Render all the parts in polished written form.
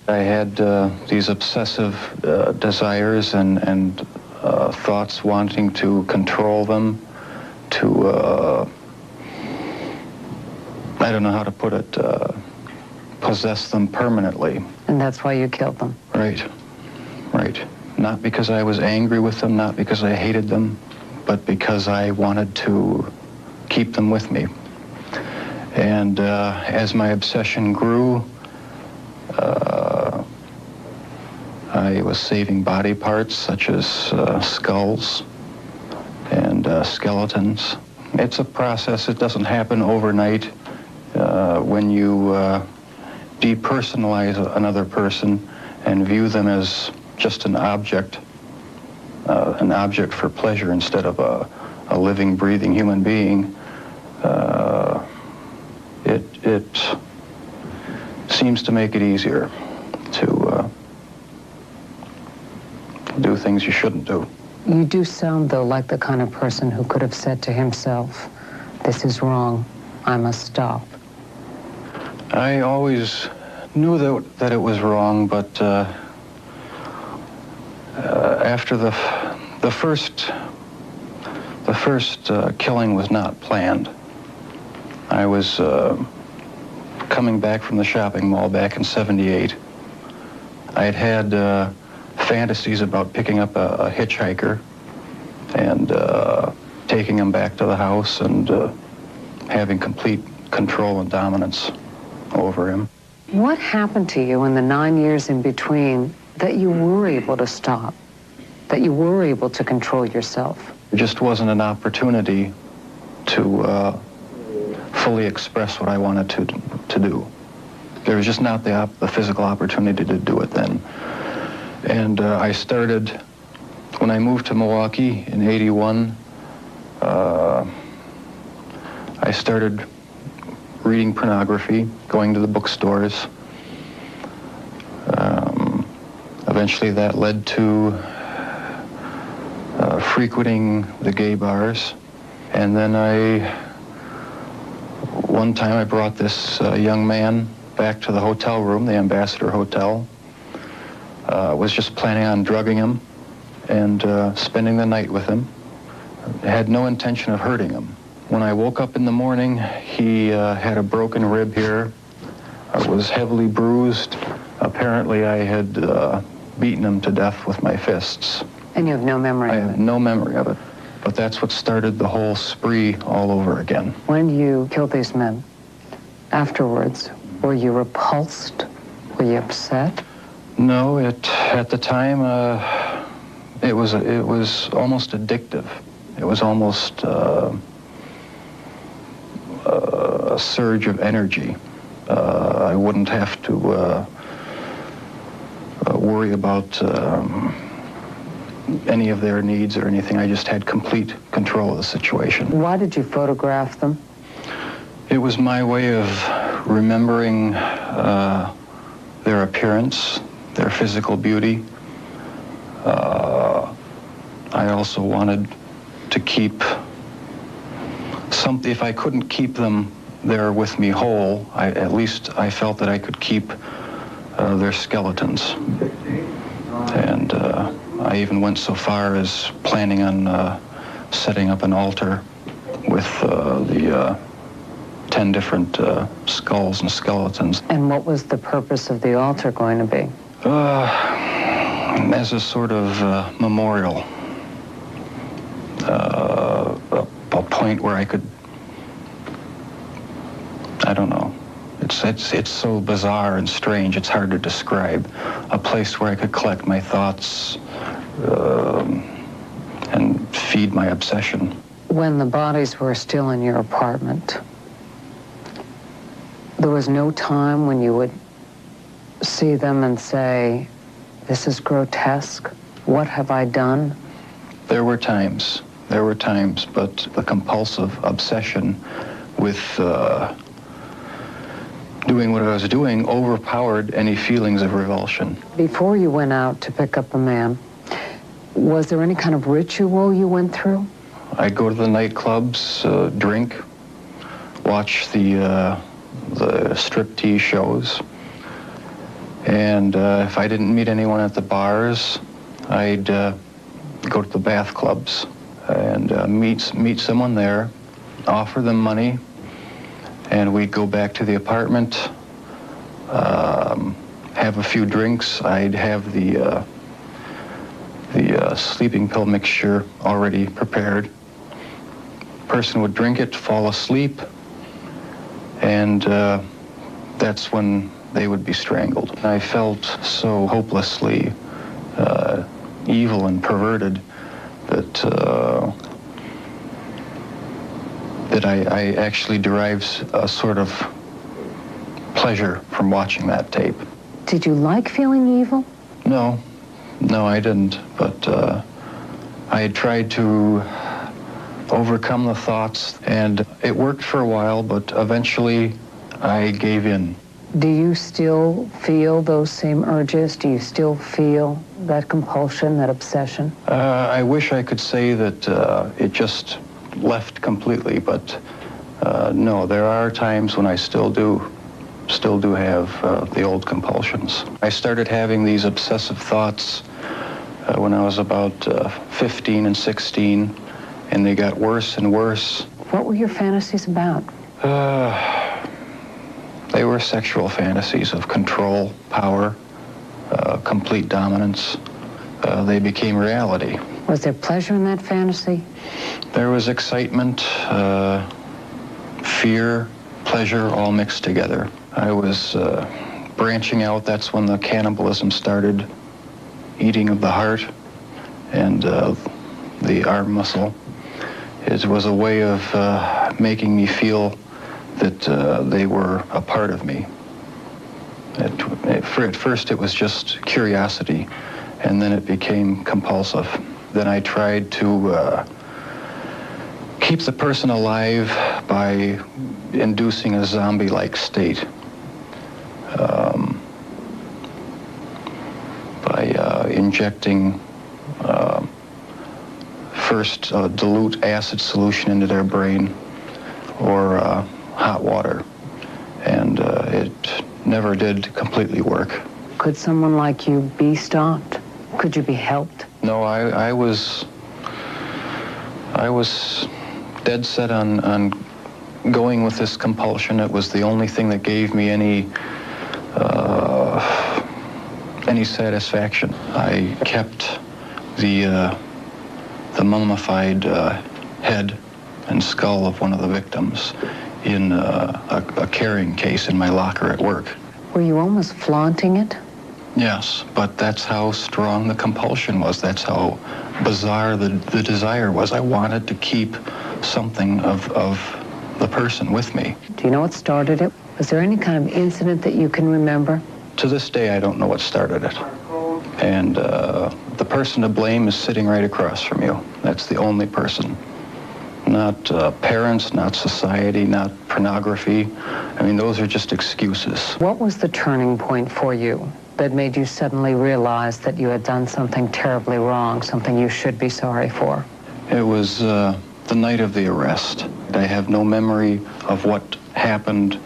I had these obsessive desires and thoughts wanting to control them, to, I don't know how to put it, possess them permanently. And that's why you killed them? Right, right. Not because I was angry with them, not because I hated them, but because I wanted to keep them with me. And as my obsession grew, I was saving body parts such as skulls and skeletons. It's a process. It doesn't happen overnight. When you depersonalize another person and view them as just an object for pleasure instead of a living, breathing human being, it seems to make it easier to do things you shouldn't do. You do sound, though, like the kind of person who could have said to himself, "This is wrong, I must stop." I always knew that it was wrong, but after the first killing was not planned. I was coming back from the shopping mall back in '78. I had fantasies about picking up a hitchhiker and taking him back to the house and having complete control and dominance over him. What happened to you in the 9 years in between that you were able to stop, that you were able to control yourself? There just wasn't an opportunity to fully express what I wanted to do. There was just not the physical opportunity to do it then. And I started, when I moved to Milwaukee in '81, I started reading pornography, going to the bookstores. Eventually that led to frequenting the gay bars. And then one time I brought this young man back to the hotel room, the Ambassador Hotel. Was just planning on drugging him and spending the night with him. I had no intention of hurting him. When I woke up in the morning, he had a broken rib here. I was heavily bruised. Apparently I had beaten him to death with my fists. And you have no memory of it? I have no memory of it. But that's what started the whole spree all over again. When you killed these men, afterwards, were you repulsed? Were you upset? No, at the time, it was almost addictive. It was almost a surge of energy. I wouldn't have to worry about any of their needs or anything. I just had complete control of the situation. Why did you photograph them? It was my way of remembering their appearance, their physical beauty. I also wanted to keep something. If I couldn't keep them there with me whole, at least I felt that I could keep their skeletons. And I even went so far as planning on setting up an altar with the 10 different skulls and skeletons. And what was the purpose of the altar going to be? As a sort of memorial, a point where I could, I don't know, it's so bizarre and strange, it's hard to describe. A place where I could collect my thoughts and feed my obsession. When the bodies were still in your apartment, there was no time when you would see them and say, "This is grotesque. What have I done?" There were times, but the compulsive obsession with doing what I was doing overpowered any feelings of revulsion. Before you went out to pick up a man, was there any kind of ritual you went through? I'd go to the nightclubs, drink, watch the striptease shows, And if I didn't meet anyone at the bars, I'd go to the bath clubs and meet someone there, offer them money, and we'd go back to the apartment, have a few drinks. I'd have the sleeping pill mixture already prepared. Person would drink it, fall asleep, and that's when they would be strangled. I felt so hopelessly evil and perverted that I actually derived a sort of pleasure from watching that tape. Did you like feeling evil? No, I didn't, but I had tried to overcome the thoughts, and it worked for a while, but eventually I gave in. Do you still feel those same urges? Do you still feel that compulsion, that obsession? I wish I could say that it just left completely, but no, there are times when I still do have the old compulsions. I started having these obsessive thoughts when I was about 15 and 16, and they got worse and worse. What were your fantasies about? They were sexual fantasies of control, power, complete dominance. They became reality. Was there pleasure in that fantasy? There was excitement, fear, pleasure, all mixed together. I was branching out. That's when the cannibalism started, eating of the heart and the arm muscle. It was a way of making me feel that they were a part of me. At first it was just curiosity, and then it became compulsive. Then I tried to keep the person alive by inducing a zombie-like state. By injecting first dilute acid solution into their brain or hot water, and it never did completely work. Could someone like you be stopped? Could you be helped? No, I was dead set on going with this compulsion. It was the only thing that gave me any satisfaction. I kept the mummified head and skull of one of the victims in a carrying case in my locker at work. Were you almost flaunting it? Yes, but that's how strong the compulsion was. That's how bizarre the desire was. I wanted to keep something of the person with me. Do you know what started it? Was there any kind of incident that you can remember? To this day, I don't know what started it. And the person to blame is sitting right across from you. That's the only person. Not parents, not society, not pornography. I mean, those are just excuses. What was the turning point for you that made you suddenly realize that you had done something terribly wrong, something you should be sorry for? It was the night of the arrest. I have no memory of what happened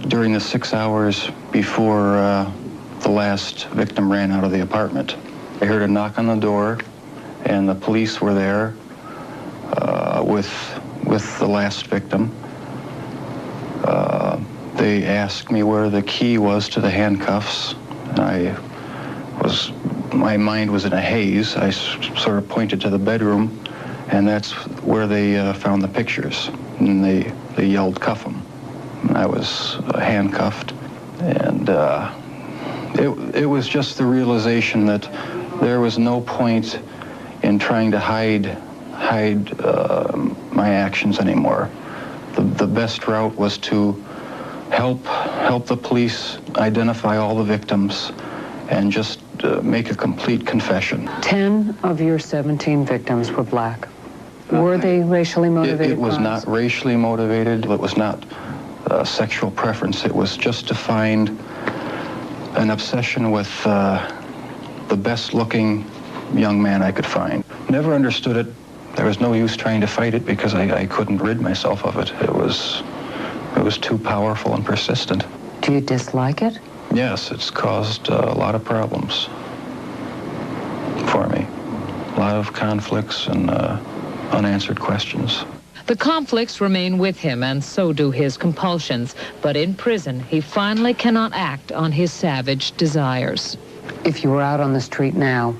during the 6 hours before the last victim ran out of the apartment. I heard a knock on the door, and the police were there with the last victim. They asked me where the key was to the handcuffs. My mind was in a haze. I sort of pointed to the bedroom, and that's where they found the pictures. And they yelled, "Cuff him." And I was handcuffed, and it was just the realization that there was no point in trying to hide my actions anymore. The best route was to help the police identify all the victims and just make a complete confession. 10 of your 17 victims were black. Were they racially motivated? It was crimes? not racially motivated. It was not sexual preference. It was just to find an obsession with the best-looking young man I could find. Never understood it. There was no use trying to fight it because I couldn't rid myself of it. It was too powerful and persistent. Do you dislike it? Yes, it's caused a lot of problems for me. A lot of conflicts and unanswered questions. The conflicts remain with him, and so do his compulsions. But in prison, he finally cannot act on his savage desires. If you were out on the street now,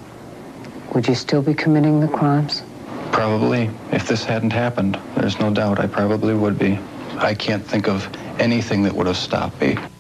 would you still be committing the crimes? Probably. If this hadn't happened, there's no doubt I probably would be. I can't think of anything that would have stopped me.